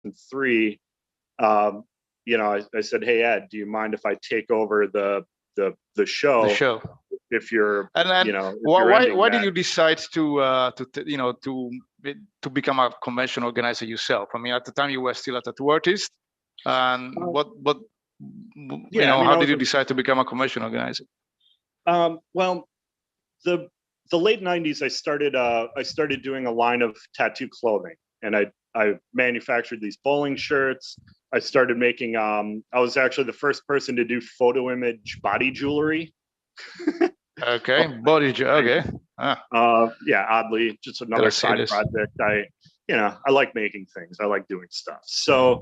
2003, I said, "Hey Ed, do you mind if I take over the The show show. if you're And then if you're ending why did that?" you decide to become a convention organizer yourself? I mean, at the time you were still a tattoo artist, and Yeah, I mean, how did you decide to become a convention organizer? Well, the late '90s, I started doing a line of tattoo clothing, and I manufactured these bowling shirts. I started making. I was actually the first person to do photo image body jewelry. Okay, okay. Yeah, oddly, just another side project. I like making things. I like doing stuff. So,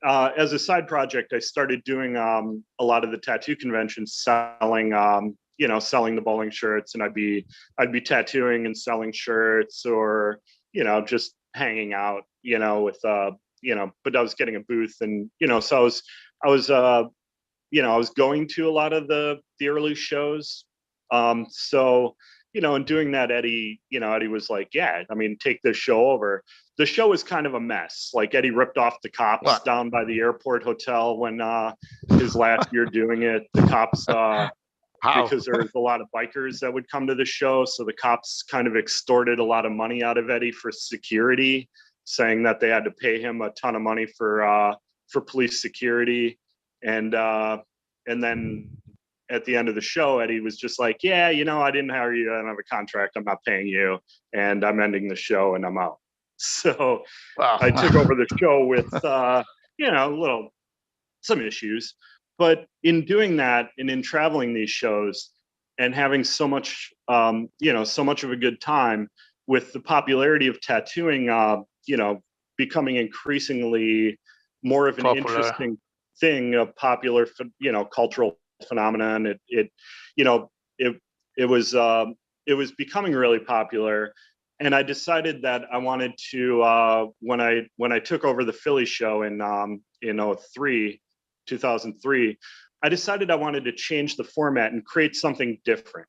as a side project, I started doing a lot of the tattoo conventions, selling the bowling shirts, and I'd be tattooing and selling shirts, or just hanging out, with but I was getting a booth, and so I was I was going to a lot of the early shows. So, in doing that, Eddie was like, "Yeah, I mean, take this show over." The show was kind of a mess. Like, Eddie ripped off the cops down by the airport hotel when his last year doing it. The cops, because there was a lot of bikers that would come to the show, so the cops kind of extorted a lot of money out of Eddie for security, saying that they had to pay him a ton of money for police security. And then at the end of the show, Eddie was just like, "Yeah, I didn't hire you. I don't have a contract. I'm not paying you, and I'm ending the show, and I'm out." So I took over the show with some issues, but in doing that and in traveling these shows and having so much so much of a good time, with the popularity of tattooing becoming increasingly more of an interesting thing, a popular cultural phenomenon. It was becoming really popular, and I decided that I wanted to when I took over the Philly show in 2003, I decided I wanted to change the format and create something different.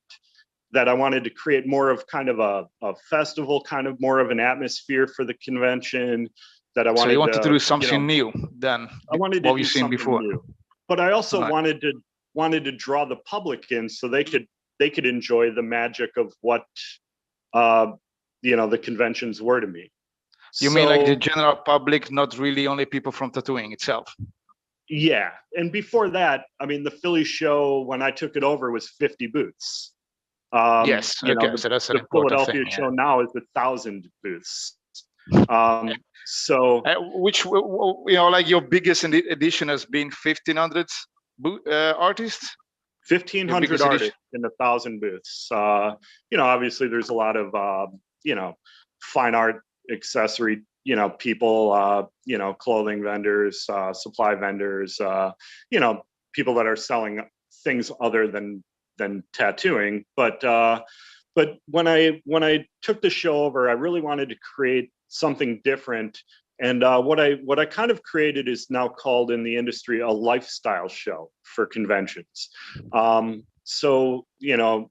That I wanted to create more of kind of a festival, kind of more of an atmosphere for the convention. That I wanted. So you wanted to do something new than what we've seen before. New. But I also wanted to draw the public in so they could enjoy the magic of what the conventions were to me. You mean like the general public, not really only people from tattooing itself? Yeah, and before that, I mean, the Philly show when I took it over was 50 booths. Yes, okay, so that's an important Philadelphia thing, show now is 1,000 booths. So which like your biggest edition has been 1,500 artists. 1,500 artists in 1,000 booths. Obviously there's a lot of fine art accessory people, clothing vendors, supply vendors, people that are selling things other than tattooing. But when I took the show over, I really wanted to create something different. And what I kind of created is now called in the industry a lifestyle show for conventions. So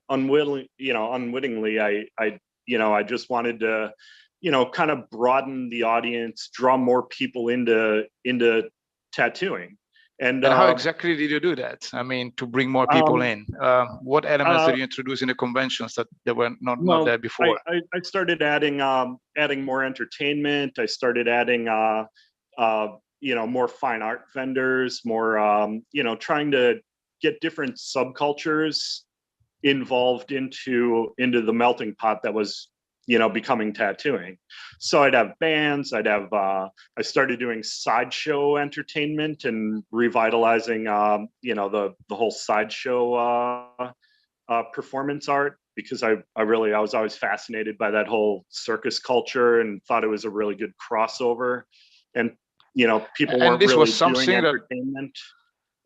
unwittingly, I just wanted to kind of broaden the audience, draw more people into tattooing. And how exactly did you do that? I mean, to bring more people in, what elements did you introduce in the conventions that were not there before? I started adding more entertainment. I started adding more fine art vendors, more trying to get different subcultures involved into the melting pot that was becoming tattooing. So I'd have bands, I started doing sideshow entertainment and revitalizing the whole sideshow performance art, because I was always fascinated by that whole circus culture and thought it was a really good crossover. And people weren't really doing entertainment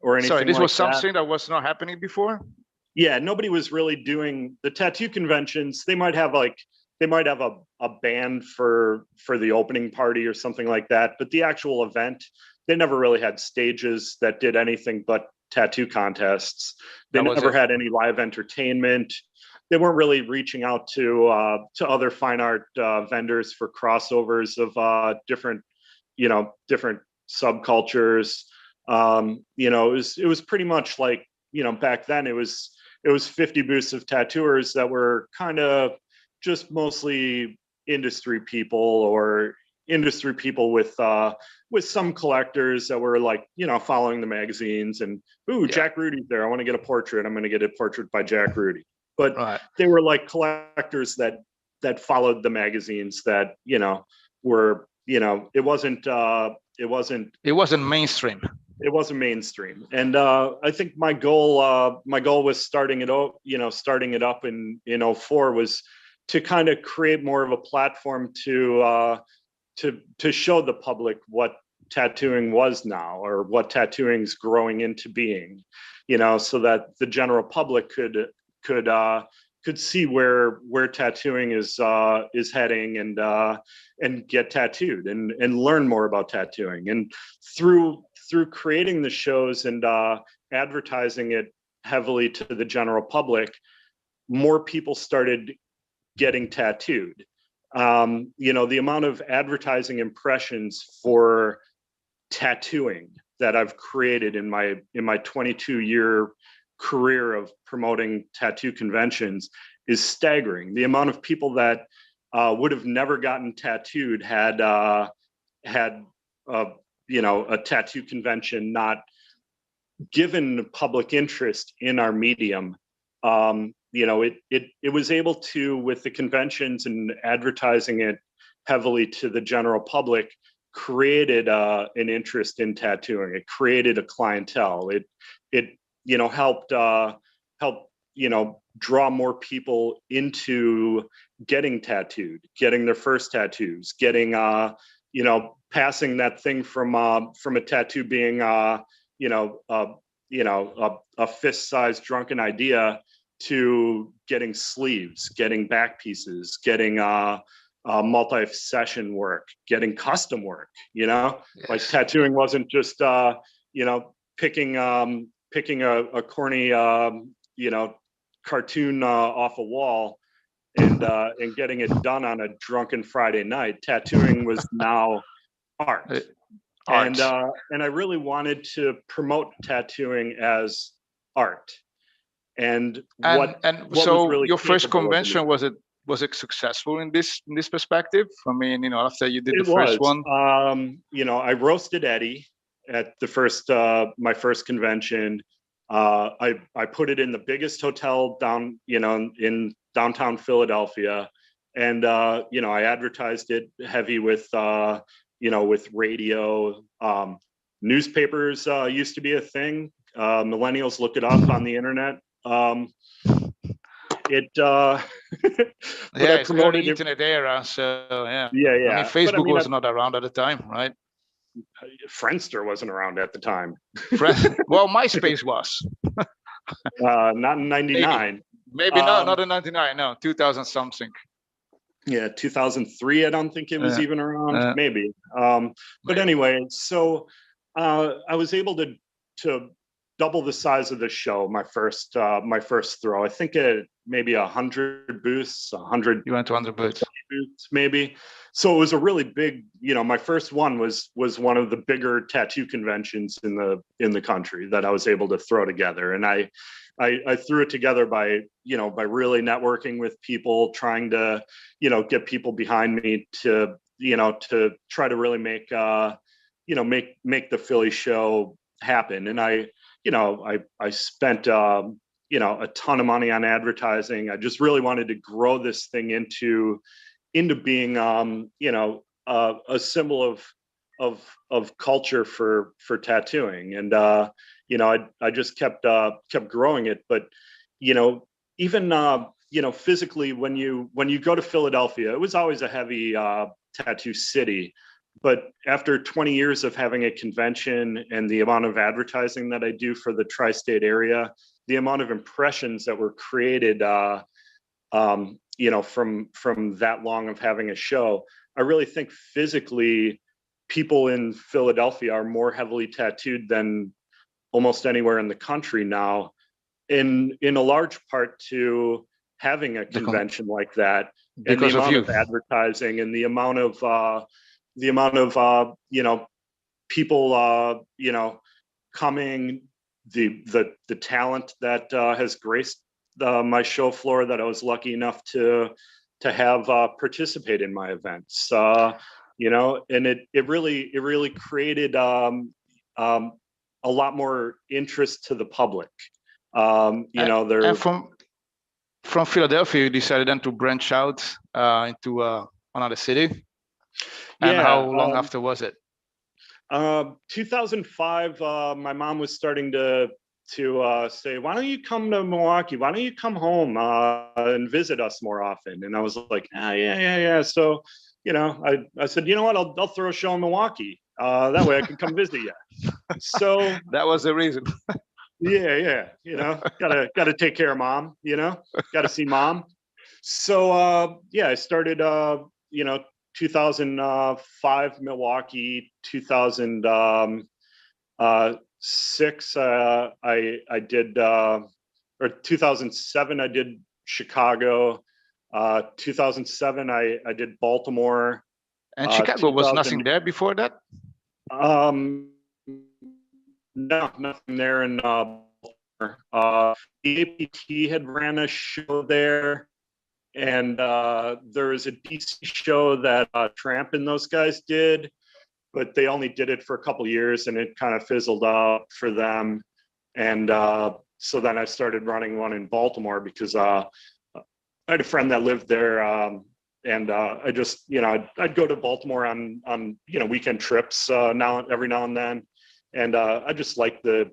or anything. Sorry, this was something that was not happening before? Yeah, nobody was really doing the tattoo conventions. They might have a band for the opening party or something like that, but the actual event, they never really had stages that did anything but tattoo contests. They never had any live entertainment. They weren't really reaching out to other fine art vendors for crossovers of different different subcultures. It was pretty much like, back then it was 50 booths of tattooers that were kind of just mostly industry people, or industry people with some collectors that were like, following the magazines, and Jack Rudy's there, I want to get a portrait, I'm going to get a portrait by Jack Rudy. But they were like collectors that followed the magazines, that were, it wasn't mainstream. It wasn't mainstream. And I think my goal was starting it up in 2004, was to kind of create more of a platform to show the public what tattooing was now, or what tattooing's growing into being, so that the general public could see where tattooing is heading, and get tattooed, and learn more about tattooing. And through creating the shows and advertising it heavily to the general public, more people started getting tattooed. The amount of advertising impressions for tattooing that I've created in my 22-year career of promoting tattoo conventions is staggering. The amount of people that would have never gotten tattooed had a tattoo convention not given public interest in our medium. It was able to, with the conventions and advertising it heavily to the general public, created an interest in tattooing. It created a clientele. It helped draw more people into getting tattooed, getting their first tattoos, getting passing that thing from a tattoo being a fist-sized drunken idea to getting sleeves, getting back pieces, getting multi-session work, getting custom work. Yes. Like tattooing wasn't just picking a corny cartoon off a wall and getting it done on a drunken Friday night. Tattooing was now art. And I really wanted to promote tattooing as art. And so really your first convention, was it successful in this perspective? I mean, after you did the first one, I roasted Eddie at the first my first convention. I put it in the biggest hotel down, in downtown Philadelphia, and I advertised it heavy with with radio. Newspapers used to be a thing. Millennials look it up on the internet. It's the internet era, so yeah. I mean, Facebook was not around at the time, right? Friendster wasn't around at the time. Well, MySpace was. Not in '99. Maybe not in '99. No, 2000 something. Yeah, 2003. I don't think it was even around. Maybe. But anyway, so I was able to double the size of the show. My first throw. I think it maybe 100 booths. 100. You went to 100 booths, maybe. So it was a really big. My first one was one of the bigger tattoo conventions in the country that I was able to throw together, and I threw it together by really networking with people, trying to get people behind me to try to really make make the Philly show happen. And I spent a ton of money on advertising. I just really wanted to grow this thing into being a symbol of culture for tattooing. And I just kept growing it. But even physically, when you go to Philadelphia, it was always a heavy tattoo city. But after 20 years of having a convention and the amount of advertising that I do for the tri-state area, the amount of impressions that were created, from that long of having a show, I really think physically people in Philadelphia are more heavily tattooed than almost anywhere in the country now, in a large part to having a convention like that, and the amount of advertising and the amount of the amount of people coming, the talent that has graced my show floor that I was lucky enough to have participate in my events. And it really created a lot more interest to the public. And from Philadelphia, you decided then to branch out into another city. And how long after was it? 2005. My mom was starting to say, why don't you come to Milwaukee? Why don't you come home and visit us more often? And I was like, yeah. So, I said, you know what? I'll throw a show in Milwaukee. That way I can come visit you. So that was the reason. Yeah. Gotta take care of mom, gotta see mom. So, I started, 2005 Milwaukee, 2006 I did, or 2007 I did Chicago. 2007 I did Baltimore. And Chicago was nothing there before that? No, nothing there in Baltimore. The APT had ran a show there. And there was a DC show that Tramp and those guys did, but they only did it for a couple of years and it kind of fizzled out for them. And so then I started running one in Baltimore because I had a friend that lived there. And I just, I'd go to Baltimore on weekend trips every now and then. And I just liked the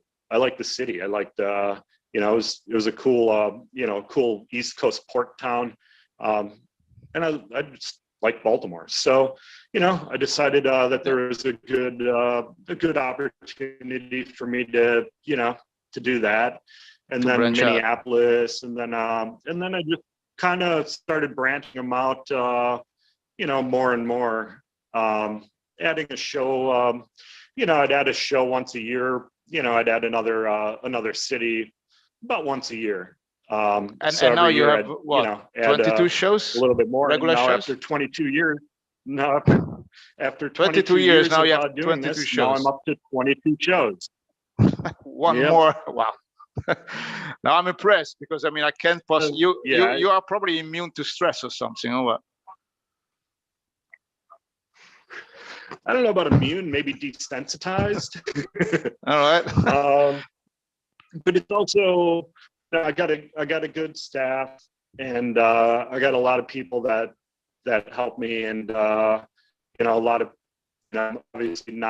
city. I liked, it was a cool, cool East Coast port town. And I just like Baltimore. So, I decided that there was a good opportunity for me to, to do that. And then Minneapolis, and then I just kind of started branching them out, more and more, adding a show, I'd add a show once a year, I'd add another city about once a year. And now you have what, 22 shows? A little bit more. Regular now shows? After 22 years. No, after 22 years now you have 22 shows. Now I'm up to 22 shows. One more. Wow. Now I'm impressed because I can't possibly. You are probably immune to stress or something, or what? I don't know about immune, maybe desensitized. All right. But it's also, I got a good staff, and I got a lot of people that help me, and a lot of, obviously not